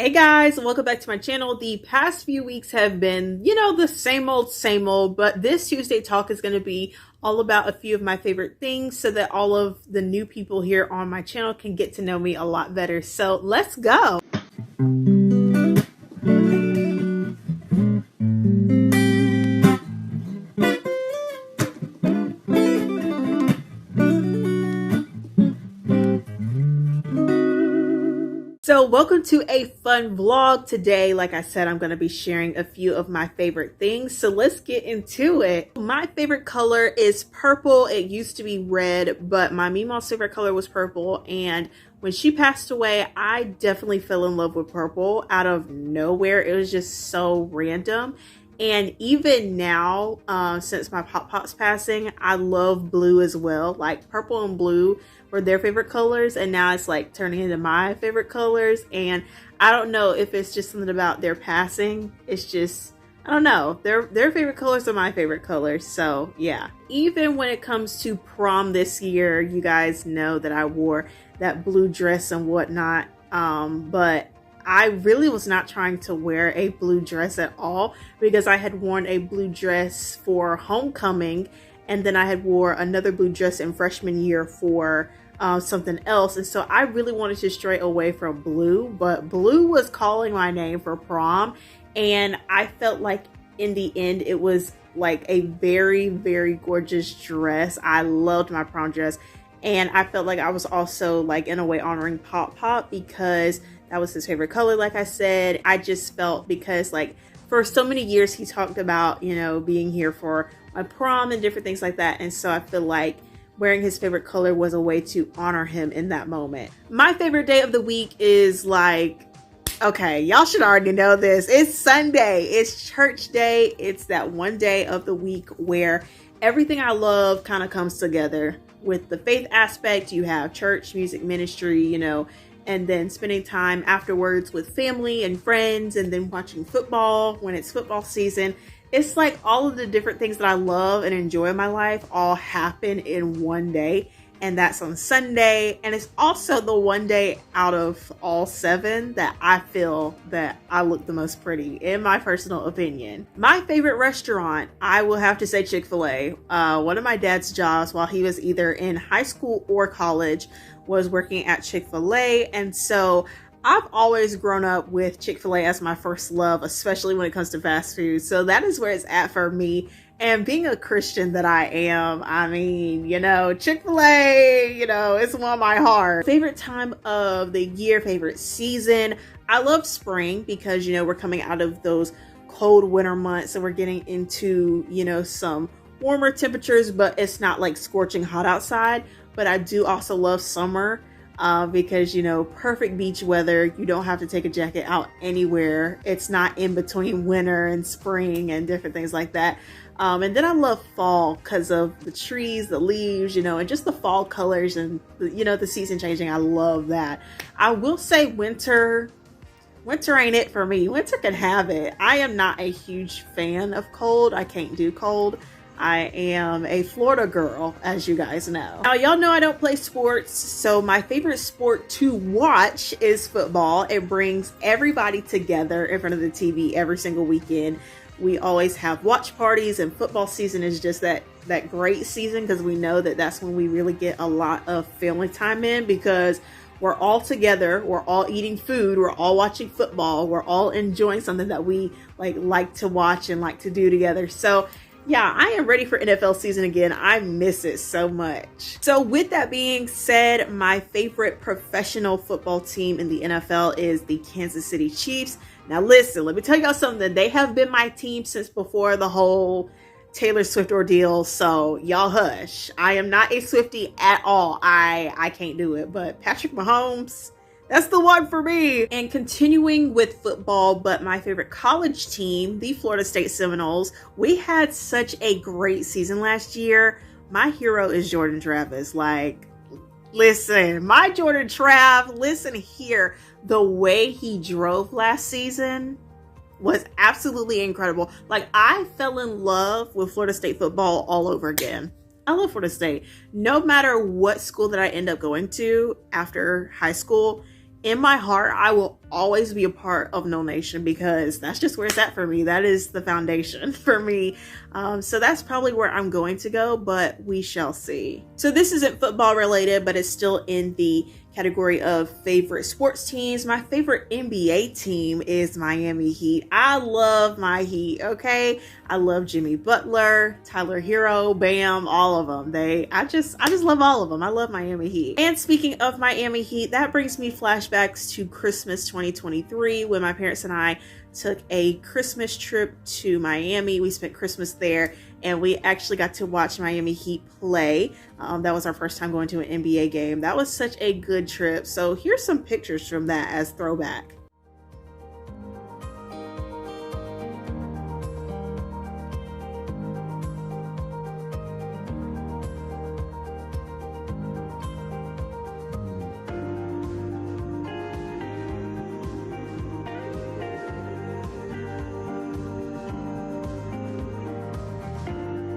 Hey guys, welcome back to my channel. The past few weeks have been, the same old, but this Tuesday talk is going to be all about a few of my favorite things so that all of the new people here on my channel can get to know me a lot better. So let's go. So welcome to a fun vlog today. Like I said, I'm going to be sharing a few of my favorite things. So let's get into it. My favorite color is purple. It used to be red, but my Meemaw's favorite color was purple. And when she passed away, I definitely fell in love with purple out of nowhere. It was just so random. And even now, since my Pop-Pop's passing, I love blue as well. Like purple and blue were their favorite colors, and now it's like turning into my favorite colors. And I don't know if it's just something about their passing. It's just, I don't know. Their favorite colors are my favorite colors. So yeah. Even when it comes to prom this year, you guys know that I wore that blue dress and whatnot. But I really was not trying to wear a blue dress at all because I had worn a blue dress for homecoming, and then I had wore another blue dress in freshman year for something else. And so I really wanted to stray away from blue, but blue was calling my name for prom. And I felt like in the end, it was like a very, very gorgeous dress. I loved my prom dress. And I felt like I was also like in a way honoring Pop-Pop because that was his favorite color. Like I said, I just felt because like for so many years he talked about, being here for my prom and different things like that. And so I feel like wearing his favorite color was a way to honor him in that moment. My favorite day of the week is like, okay, y'all should already know this. It's Sunday. It's church day. It's that one day of the week where everything I love kind of comes together. With the faith aspect, you have church, music, ministry, and then spending time afterwards with family and friends, and then watching football when it's football season. It's like all of the different things that I love and enjoy in my life all happen in one day. And that's on Sunday. And it's also the one day out of all 7 that I feel that I look the most pretty, in my personal opinion. My favorite restaurant, I will have to say Chick-fil-A. One of my dad's jobs while he was either in high school or college was working at Chick-fil-A. And so I've always grown up with Chick-fil-A as my first love, especially when it comes to fast food. So that is where it's at for me. And being a Christian that I am, I mean, Chick-fil-A, it's one of my heart. Favorite time of the year, favorite season. I love spring because, we're coming out of those cold winter months and we're getting into, some warmer temperatures, but it's not like scorching hot outside. But I do also love summer. Because, perfect beach weather. You don't have to take a jacket out anywhere. It's not in between winter and spring and different things like that. And then I love fall because of the trees, the leaves, and just the fall colors and, the season changing. I love that. I will say winter ain't it for me. Winter can have it. I am not a huge fan of cold. I can't do cold. I am a Florida girl, as you guys know. Now, y'all know I don't play sports, so my favorite sport to watch is football. It brings everybody together in front of the TV every single weekend. We always have watch parties, and football season is just that great season because we know that that's when we really get a lot of family time in because we're all together, we're all eating food, we're all watching football, we're all enjoying something that we like to watch and like to do together. So yeah, I am ready for NFL season again. I miss it so much. So with that being said, my favorite professional football team in the NFL is the Kansas City Chiefs. Now listen, let me tell y'all something. They have been my team since before the whole Taylor Swift ordeal. So y'all hush. I am not a Swiftie at all. I can't do it. But Patrick Mahomes, that's the one for me. And continuing with football, but my favorite college team, the Florida State Seminoles, we had such a great season last year. My hero is Jordan Travis. Listen, my Jordan Trav, listen here. The way he drove last season was absolutely incredible. I fell in love with Florida State football all over again. I love Florida State. No matter what school that I end up going to after high school, in my heart, I will always be a part of No Nation because that's just where it's at for me. That is the foundation for me. So that's probably where I'm going to go, but we shall see. So this isn't football related, but it's still in the category of favorite sports teams. My favorite NBA team is Miami Heat. I love my Heat, okay? I love Jimmy Butler, Tyler Hero, Bam, all of them. I just love all of them. I love Miami Heat. And speaking of Miami Heat, that brings me flashbacks to Christmas 2023 when my parents and I took a Christmas trip to Miami. We spent Christmas there and we actually got to watch Miami Heat play. That was our first time going to an NBA game. That was such a good trip. So here's some pictures from that as throwback.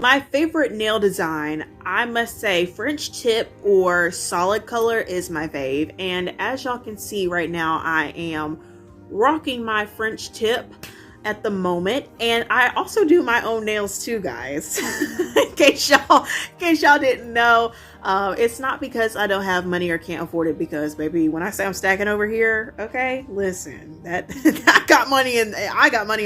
My favorite nail design, I must say French tip or solid color is my fave. And as y'all can see right now, I am rocking my French tip at the moment. And I also do my own nails too, guys. in case y'all didn't know, it's not because I don't have money or can't afford it, because baby, when I say I'm stacking over here, okay, listen, that I got money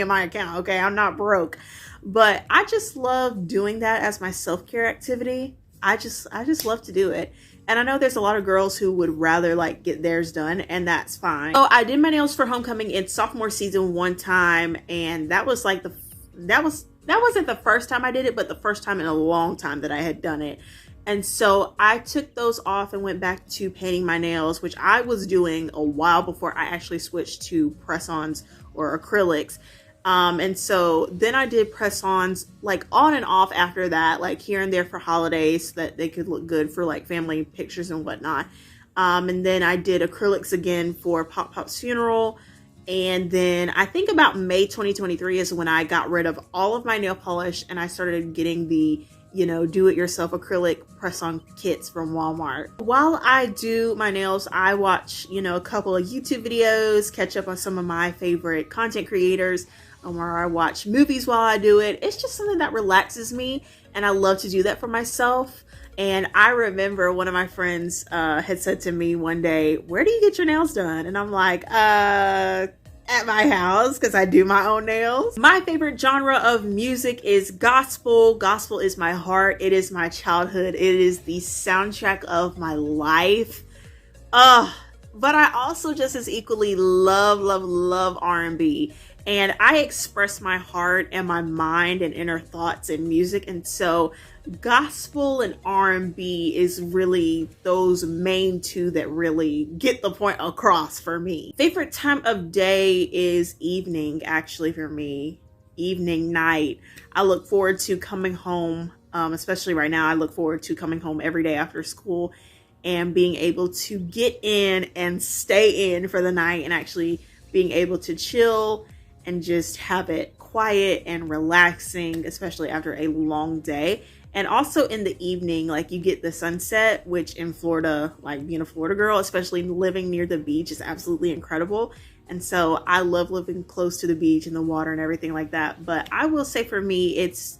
in my account, okay? I'm not broke. But I just love doing that as my self-care activity. I just love to do it. And I know there's a lot of girls who would rather like get theirs done, and that's fine. So I did my nails for homecoming in sophomore season one time, and that was like that wasn't the first time I did it, but the first time in a long time that I had done it. And so I took those off and went back to painting my nails, which I was doing a while before I actually switched to press-ons or acrylics. And so then I did press-ons like on and off after that, like here and there for holidays so that they could look good for like family pictures and whatnot. And then I did acrylics again for Pop Pop's funeral. And then I think about May 2023 is when I got rid of all of my nail polish and I started getting the, do-it-yourself acrylic press-on kits from Walmart. While I do my nails, I watch, a couple of YouTube videos, catch up on some of my favorite content creators, where I watch movies while I do it. It's just something that relaxes me, and I love to do that for myself. And I remember one of my friends had said to me one day, "Where do you get your nails done?" And I'm like, at my house, because I do my own nails. My favorite genre of music is gospel. Gospel is my heart. It is my childhood. It is the soundtrack of my life. But I also just as equally love R&B. And I express my heart and my mind and inner thoughts in music. And so gospel and R&B is really those main two that really get the point across for me. Favorite time of day is evening, actually, for me. Evening, night. I look forward to coming home, especially right now. I look forward to coming home every day after school and being able to get in and stay in for the night and actually being able to chill and just have it quiet and relaxing, especially after a long day. And also in the evening, like you get the sunset, which in Florida, like being a Florida girl, especially living near the beach, is absolutely incredible. And so I love living close to the beach and the water and everything like that. But I will say for me, it's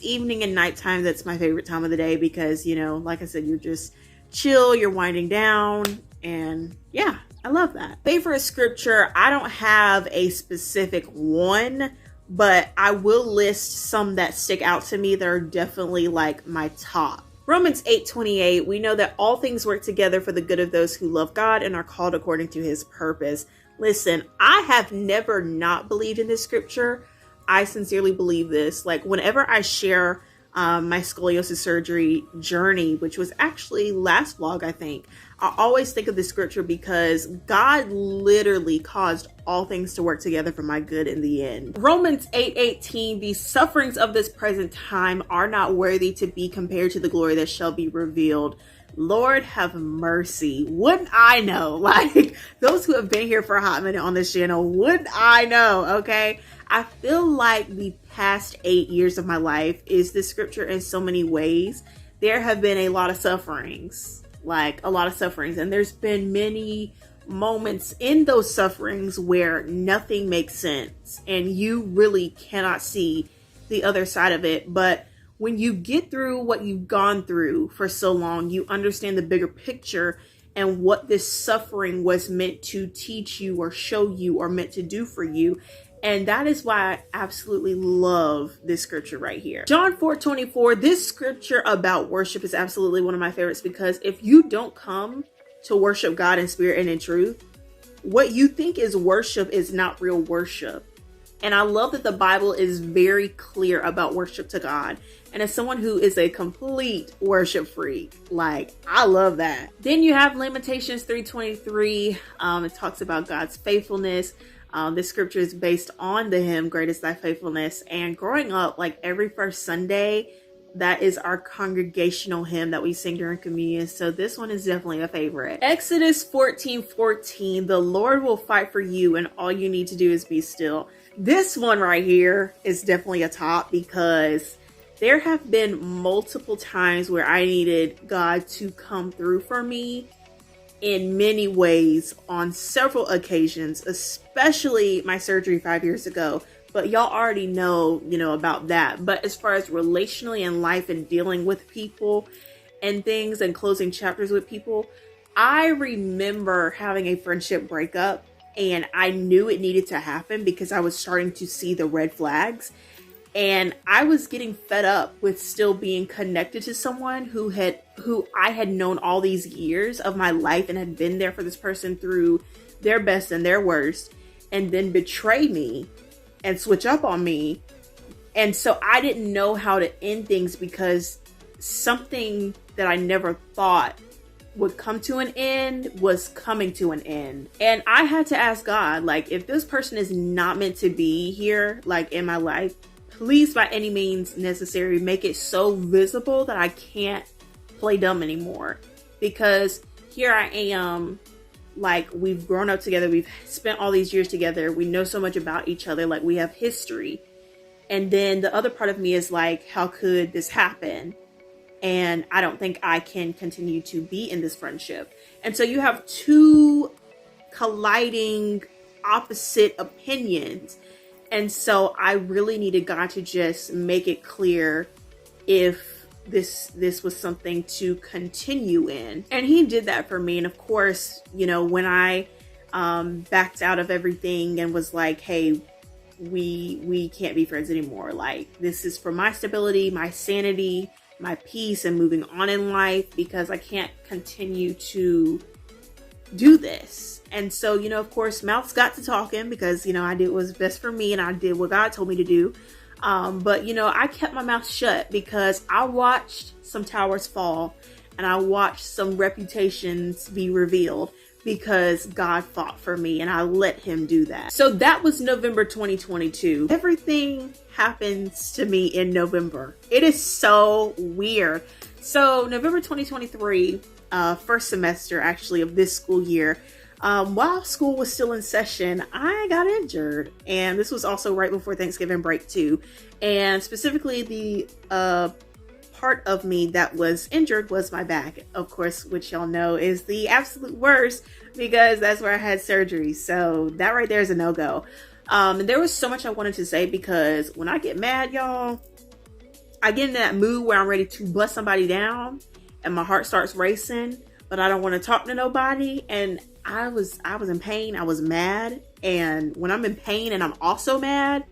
evening and nighttime that's my favorite time of the day because, like I said, you're just chill, you're winding down, and yeah, I love that. Favorite scripture, I don't have a specific one, but I will list some that stick out to me that are definitely like my top. Romans 8:28, we know that all things work together for the good of those who love God and are called according to his purpose. Listen, I have never not believed in this scripture. I sincerely believe this. Like whenever I share my scoliosis surgery journey, which was actually last vlog, I think, I always think of this scripture because God literally caused all things to work together for my good in the end. Romans 8:18, the sufferings of this present time are not worthy to be compared to the glory that shall be revealed. Lord have mercy. Wouldn't I know? Like those who have been here for a hot minute on this channel, wouldn't I know? Okay. I feel like the past 8 years of my life is the scripture in so many ways. There have been a lot of sufferings, and there's been many moments in those sufferings where nothing makes sense and you really cannot see the other side of it. But when you get through what you've gone through for so long, you understand the bigger picture and what this suffering was meant to teach you or show you or meant to do for you. And that is why I absolutely love this scripture right here. John 4:24, this scripture about worship is absolutely one of my favorites, because if you don't come to worship God in spirit and in truth, what you think is worship is not real worship. And I love that the Bible is very clear about worship to God. And as someone who is a complete worship freak, like, I love that. Then you have Lamentations 3:23. It talks about God's faithfulness. This scripture is based on the hymn, Great is Thy Faithfulness. And growing up, like every first Sunday, that is our congregational hymn that we sing during communion. So this one is definitely a favorite. Exodus 14:14, the Lord will fight for you and all you need to do is be still. This one right here is definitely a top, because there have been multiple times where I needed God to come through for me in many ways on several occasions, especially my surgery 5 years ago. But y'all already know, about that. But as far as relationally in life and dealing with people and things and closing chapters with people, I remember having a friendship breakup, and I knew it needed to happen because I was starting to see the red flags. And I was getting fed up with still being connected to someone who I had known all these years of my life and had been there for this person through their best and their worst, and then betray me and switch up on me. And so I didn't know how to end things, because something that I never thought would come to an end was coming to an end. And I had to ask God, like, if this person is not meant to be here, like in my life, please, by any means necessary, make it so visible that I can't play dumb anymore. Because here I am, like, we've grown up together. We've spent all these years together. We know so much about each other. Like, we have history. And then the other part of me is like, how could this happen? And I don't think I can continue to be in this friendship. And so you have two colliding opposite opinions. And so I really needed God to just make it clear if this was something to continue in. And he did that for me. And of course, when I backed out of everything and was like, hey, we can't be friends anymore. Like, this is for my stability, my sanity, my peace, and moving on in life, because I can't continue to do this. And so, of course, mouths got to talking, because, I did what was best for me and I did what God told me to do. But, I kept my mouth shut because I watched some towers fall and I watched some reputations be revealed, because God fought for me and I let him do that. So that was November 2022. Everything happens to me in November. It is so weird. So November 2023, first semester actually of this school year, while school was still in session, I got injured. And this was also right before Thanksgiving break too. And specifically the part of me that was injured was my back, of course, which y'all know is the absolute worst, because that's where I had surgery. So that right there is a no-go. And there was so much I wanted to say, because when I get mad, y'all, I get in that mood where I'm ready to bust somebody down and my heart starts racing, but I don't want to talk to nobody. And I was in pain. I was mad. And when I'm in pain and I'm also mad,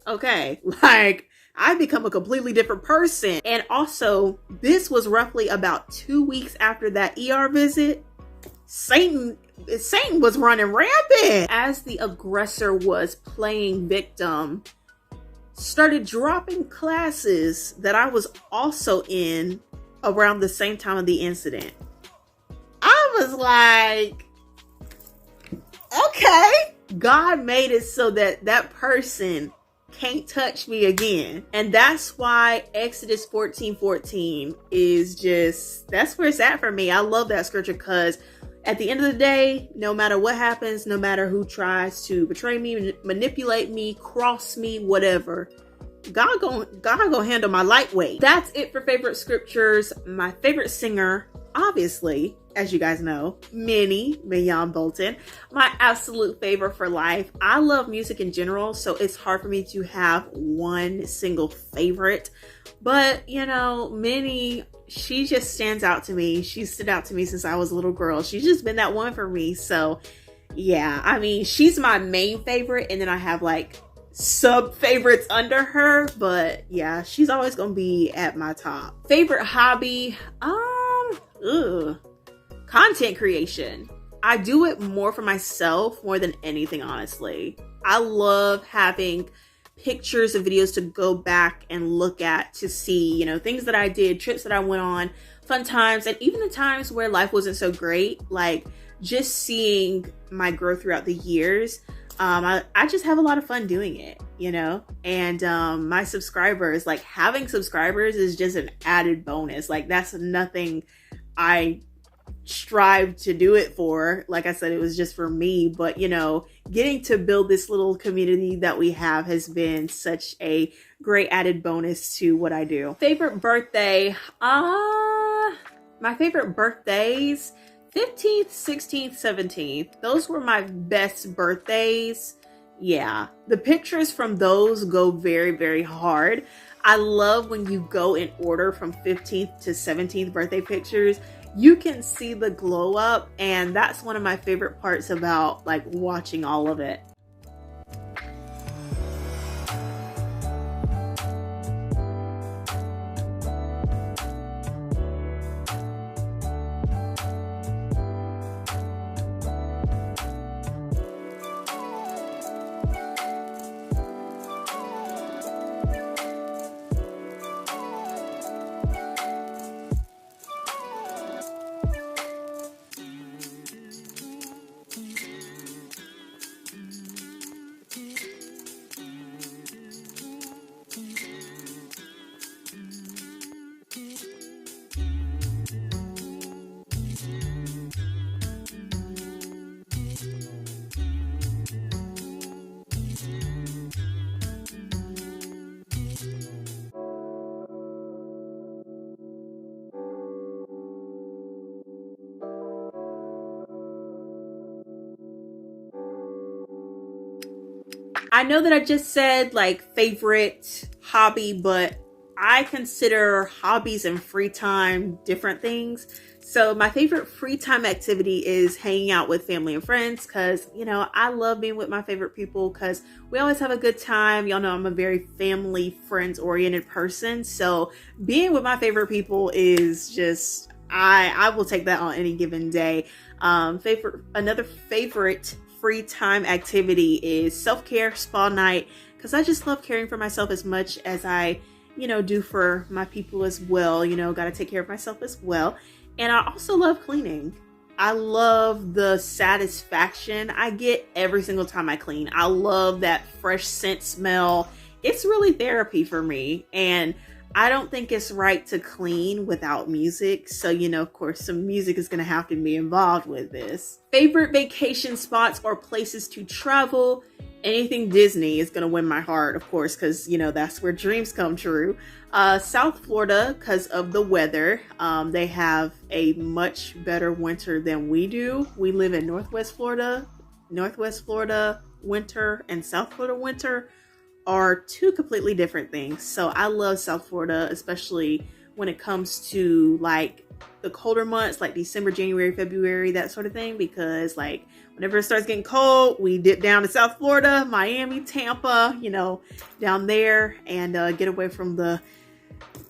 okay, like, I've become a completely different person. And also, this was roughly about 2 weeks after that ER visit. Satan was running rampant. As the aggressor was playing victim, started dropping classes that I was also in around the same time of the incident. I was like, okay. God made it so that that person can't touch me again. And that's why Exodus 14:14 is just, that's where it's at for me. I love that scripture, because at the end of the day, no matter what happens, no matter who tries to betray me, manipulate me, cross me, whatever, God gonna handle my lightweight. That's it for favorite scriptures. My favorite singer, obviously, as you guys know, Minnie Mignon Bolton, my absolute favorite for life. I love music in general, so it's hard for me to have one single favorite. But, you know, Minnie, she just stands out to me. She stood out to me since I was a little girl. She's just been that one for me. So, yeah, I mean, she's my main favorite, and then I have like sub favorites under her, but yeah, she's always gonna be at my top. Favorite hobby, content creation. I do it more for myself more than anything, honestly. I love having pictures and videos to go back and look at to see, you know, things that I did, trips that I went on, fun times, and even the times where life wasn't so great, like just seeing my growth throughout the years. I just have a lot of fun doing it, you know, and my subscribers, like having subscribers is just an added bonus. Like that's nothing I strive to do it for. Like I said, it was just for me, but you know, getting to build this little community that we have has been such a great added bonus to what I do. Favorite birthday, my favorite birthdays, 15th, 16th, 17th. Those were my best birthdays. Yeah, the pictures from those go very, very hard. I love when you go in order from 15th to 17th birthday pictures. You can see the glow up, and that's one of my favorite parts about like watching all of it. I know that I just said like favorite hobby, but I consider hobbies and free time different things. So my favorite free time activity is hanging out with family and friends because, you know, I love being with my favorite people because we always have a good time. Y'all know I'm a very family, friends oriented person. So being with my favorite people is just, I will take that on any given day. Another favorite free time activity is self-care spa night because I just love caring for myself as much as I, you know, do for my people as well. You know, got to take care of myself as well. And I also love cleaning. I love the satisfaction I get every single time I clean. I love that fresh scent smell. It's really therapy for me. And I don't think it's right to clean without music. So, you know, of course, some music is going to have to be involved with this. Favorite vacation spots or places to travel? Anything Disney is going to win my heart, of course, because, you know, that's where dreams come true. South Florida, because of the weather. They have a much better winter than we do. We live in Northwest Florida. Northwest Florida winter and South Florida winter are two completely different things. So I love South Florida, especially when it comes to like the colder months, like December, January, February, that sort of thing, because like whenever it starts getting cold, we dip down to South Florida, Miami, Tampa, you know, down there, and get away from the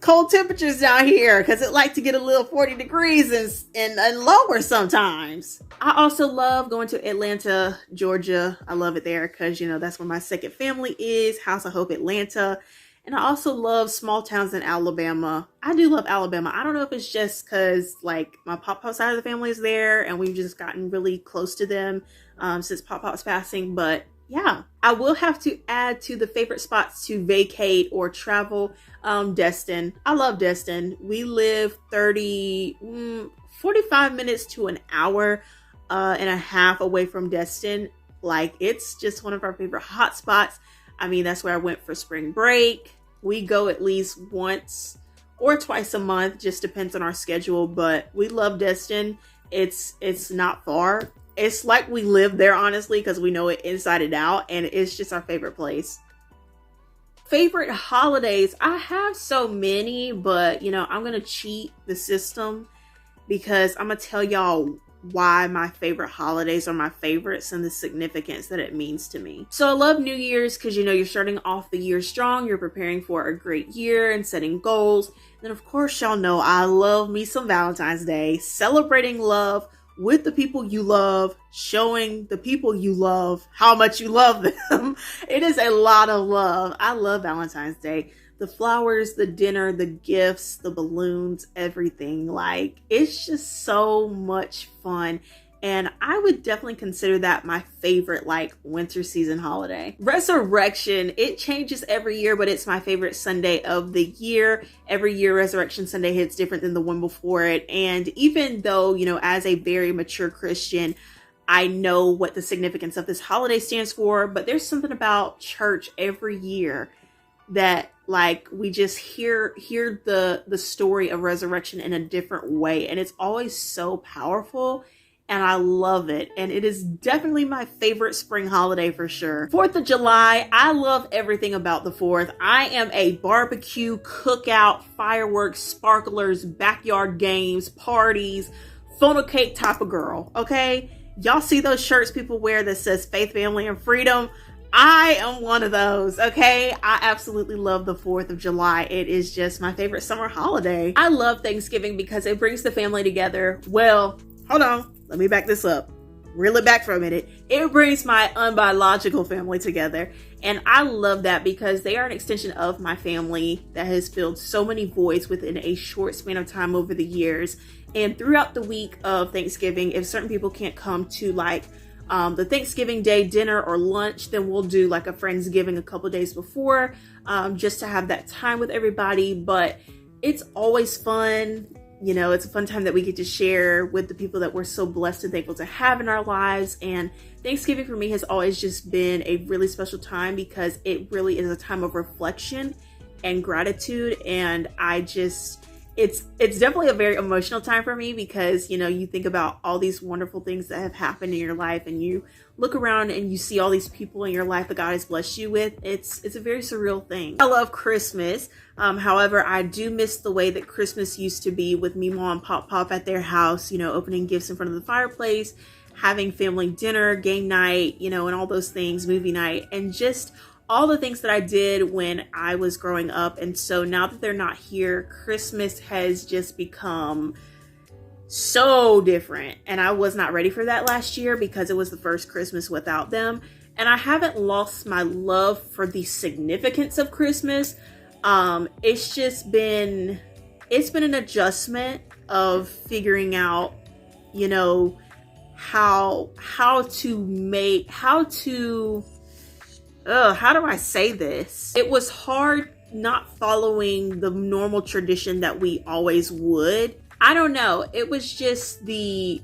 cold temperatures down here because it like to get a little 40 degrees and lower sometimes. I also love going to Atlanta, Georgia. I love it there because, you know, that's where my second family is, House of Hope, Atlanta. And I also love small towns in Alabama. I do love Alabama. I don't know if it's just because like my Pop-Pop side of the family is there and we've just gotten really close to them since Pop-Pop's passing. But yeah, I will have to add to the favorite spots to vacate or travel, Destin. I love Destin. We live 45 minutes to an hour and a half away from Destin. Like, it's just one of our favorite hot spots. I mean, that's where I went for spring break. We go at least once or twice a month, just depends on our schedule. But we love Destin. It's not far. It's like we live there, honestly, because we know it inside and out, and it's just our favorite place. Favorite holidays, I have so many, but I'm gonna cheat the system because I'm gonna tell y'all why my favorite holidays are my favorites and the significance that it means to me. So I love New Year's because you're starting off the year strong, you're preparing for a great year and setting goals. Then of course y'all know I love me some Valentine's Day, celebrating love with the people you love, showing the people you love how much you love them. It is a lot of love. I love Valentine's Day. The flowers, the dinner, the gifts, the balloons, everything. Like, it's just so much fun. And I would definitely consider that my favorite, like, winter season holiday. Resurrection, it changes every year, but it's my favorite Sunday of the year. Every year, Resurrection Sunday hits different than the one before it. And even though, as a very mature Christian, I know what the significance of this holiday stands for, but there's something about church every year that, like, we just hear the story of resurrection in a different way. And it's always so powerful. And I love it. And it is definitely my favorite spring holiday for sure. 4th of July, I love everything about the 4th. I am a barbecue, cookout, fireworks, sparklers, backyard games, parties, funnel cake type of girl, okay? Y'all see those shirts people wear that says faith, family, and freedom? I am one of those, okay? I absolutely love the 4th of July. It is just my favorite summer holiday. I love Thanksgiving because it brings the family together. Well, hold on. Let me back this up. Reel it back for a minute. It brings my unbiological family together. And I love that because they are an extension of my family that has filled so many voids within a short span of time over the years. And throughout the week of Thanksgiving, if certain people can't come to like the Thanksgiving Day dinner or lunch, then we'll do like a Friendsgiving a couple days before, just to have that time with everybody. But it's always fun. It's a fun time that we get to share with the people that we're so blessed and thankful to have in our lives. And Thanksgiving for me has always just been a really special time because it really is a time of reflection and gratitude. And it's definitely a very emotional time for me because, you think about all these wonderful things that have happened in your life and you look around and you see all these people in your life that God has blessed you with. It's a very surreal thing. I love Christmas. However, I do miss the way that Christmas used to be with me, mom, pop at their house, opening gifts in front of the fireplace, having family dinner, game night, and all those things, movie night, and just all the things that I did when I was growing up. And so now that they're not here, Christmas has just become so different. And I was not ready for that last year because it was the first Christmas without them. And I haven't lost my love for the significance of Christmas. It's been an adjustment of figuring out, how do I say this? It was hard not following the normal tradition that we always would. I don't know. It was just the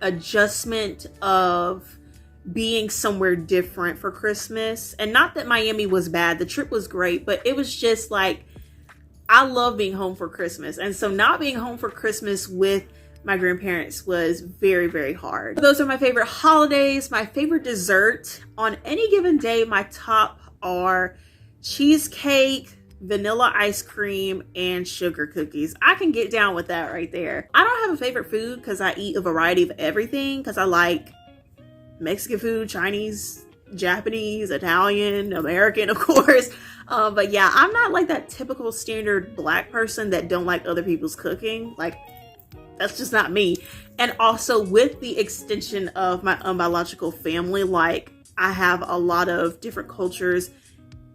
adjustment of being somewhere different for Christmas. And not that Miami was bad. The trip was great, but it was just like, I love being home for Christmas. And so not being home for Christmas with my grandparents was very, very hard. Those are my favorite holidays. My favorite dessert on any given day, my top are cheesecake, vanilla ice cream, and sugar cookies. I can get down with that right there. I don't have a favorite food because I eat a variety of everything because I like Mexican food, Chinese, Japanese, Italian, American, of course. But yeah, I'm not like that typical standard Black person that don't like other people's cooking. Like, that's just not me. And also with the extension of my unbiological family, like I have a lot of different cultures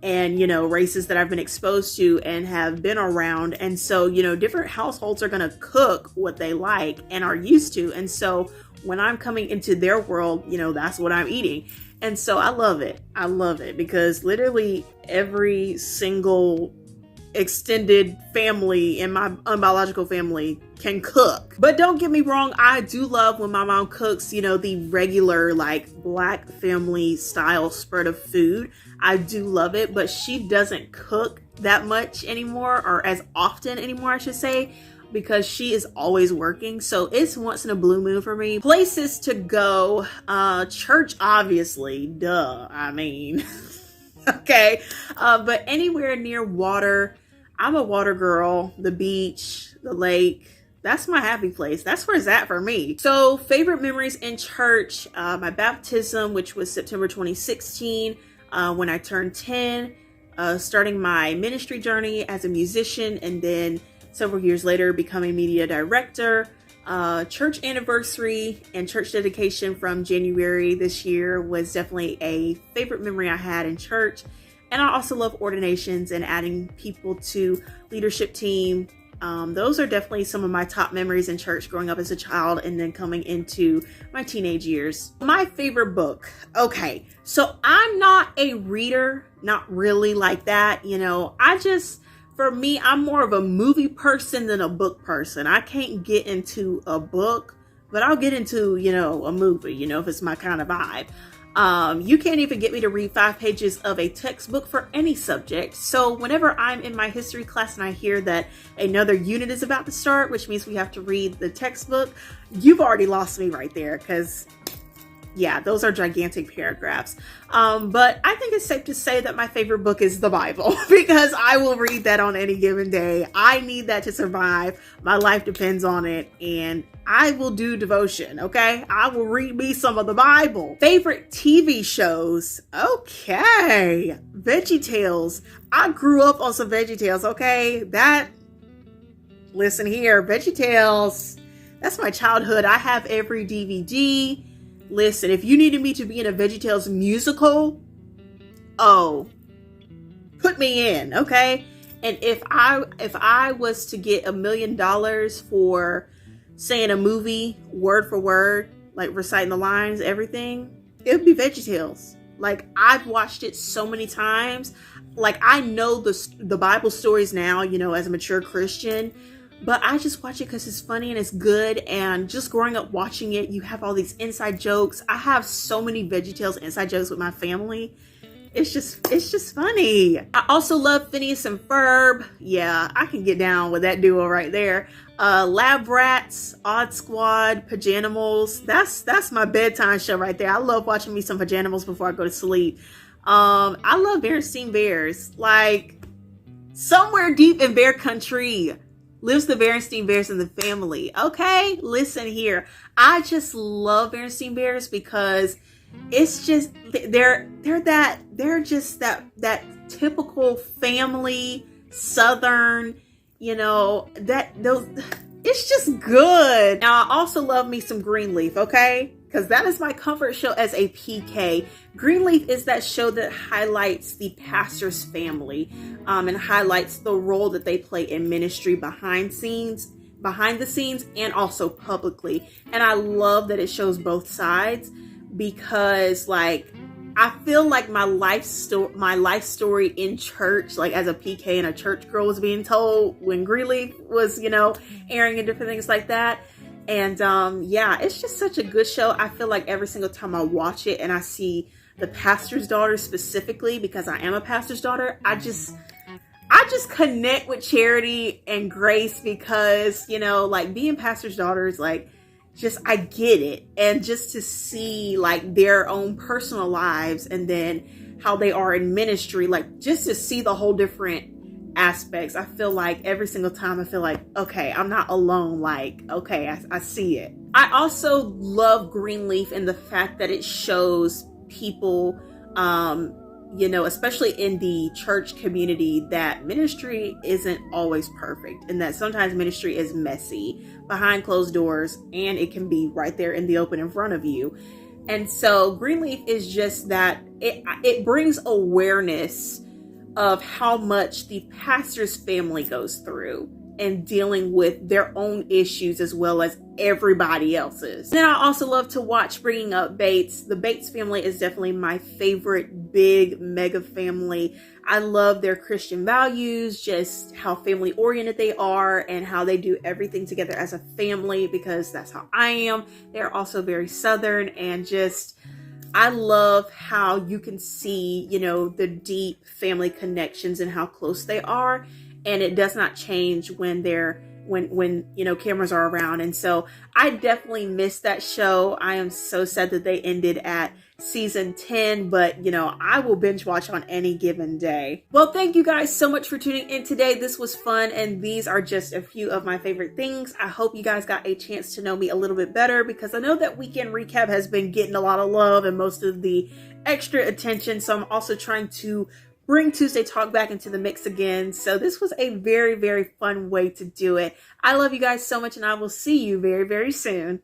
and, races that I've been exposed to and have been around. And so, different households are going to cook what they like and are used to. And so when I'm coming into their world, that's what I'm eating. And so I love it. I love it because literally every single extended family and my unbiological family can cook. But don't get me wrong, I do love when my mom cooks, you know, the regular like Black family style spread of food. I do love it, but she doesn't cook that much anymore, or as often anymore, I should say, because she is always working. So it's once in a blue moon for me. Places to go, church, obviously, duh, I mean, okay. But anywhere near water, I'm a water girl. The beach, the lake, that's my happy place. That's where it's at for me. So favorite memories in church, my baptism, which was September 2016, when I turned 10, starting my ministry journey as a musician, and then several years later becoming media director. Church anniversary and church dedication from January this year was definitely a favorite memory I had in church. And I also love ordinations and adding people to leadership team. Those are definitely some of my top memories in church growing up as a child and then coming into my teenage years. My favorite book. Okay, so I'm not a reader, not really like that. You know, for me, I'm more of a movie person than a book person. I can't get into a book, but I'll get into, you know, a movie, you know, if it's my kind of vibe. You can't even get me to read 5 pages of a textbook for any subject. So whenever I'm in my history class and I hear that another unit is about to start, which means we have to read the textbook, you've already lost me right there, because yeah, those are gigantic paragraphs. But I think it's safe to say that my favorite book is the Bible, because I will read that on any given day. I need that to survive. My life depends on it, and I will do devotion, okay? I will read me some of the Bible. Favorite TV shows? Okay, VeggieTales. I grew up on some VeggieTales, okay? Listen here, VeggieTales, that's my childhood. I have every DVD. Listen, if you needed me to be in a VeggieTales musical, oh, put me in, okay? And if I was to get $1 million for saying a movie word for word, like reciting the lines, everything, it would be VeggieTales. Like, I've watched it so many times. Like, I know the Bible stories now, you know, as a mature Christian. But I just watch it because it's funny and it's good. And just growing up watching it, you have all these inside jokes. I have so many VeggieTales inside jokes with my family. It's just funny. I also love Phineas and Ferb. Yeah, I can get down with that duo right there. Lab Rats, Odd Squad, Pajanimals. That's my bedtime show right there. I love watching me some Pajanimals before I go to sleep. I love Berenstain Bears. Like, somewhere deep in bear country lives the Berenstain Bears and the family. Okay, listen here. I just love Berenstain Bears because it's just they're just that typical family Southern, you know, it's just good. Now I also love me some Greenleaf, okay? Because that is my comfort show as a PK. Greenleaf is that show that highlights the pastor's family and highlights the role that they play in ministry behind the scenes, and also publicly. And I love that it shows both sides, because like, I feel like my life story in church, like as a PK and a church girl, was being told when Greenleaf was, you know, airing and different things like that. And yeah, it's just such a good show. I feel like every single time I watch it and I see the pastor's daughter specifically, because I am a pastor's daughter, I just connect with Charity and Grace, because, you know, like, being pastor's daughters, like, just, I get it. And just to see like their own personal lives and then how they are in ministry, like, just to see the whole different aspects. I feel like every single time I feel like, okay, I'm not alone. Like, okay, I see it. I also love Greenleaf in the fact that it shows people, you know, especially in the church community, that ministry isn't always perfect, and that sometimes ministry is messy behind closed doors, and it can be right there in the open in front of you. And so Greenleaf is just that it brings awareness of how much the pastor's family goes through. and dealing with their own issues as well as everybody else's. Then I also love to watch Bringing Up Bates. The Bates family is definitely my favorite big mega family. I love their Christian values, just how family oriented they are and how they do everything together as a family, because that's how I am. They're also very Southern, and just I love how you can see, you know, the deep family connections and how close they are, and it does not change when they're when you know, cameras are around. And so I definitely missed that show. I am so sad that they ended at season 10, but you know, I will binge watch on any given day. Well, thank you guys so much for tuning in today. This was fun, and these are just a few of my favorite things. I hope you guys got a chance to know me a little bit better, because I know that Weekend Recap has been getting a lot of love and most of the extra attention. So I'm also trying to bring Tuesday Talk back into the mix again. So this was a very, very fun way to do it. I love you guys so much, and I will see you very, very soon.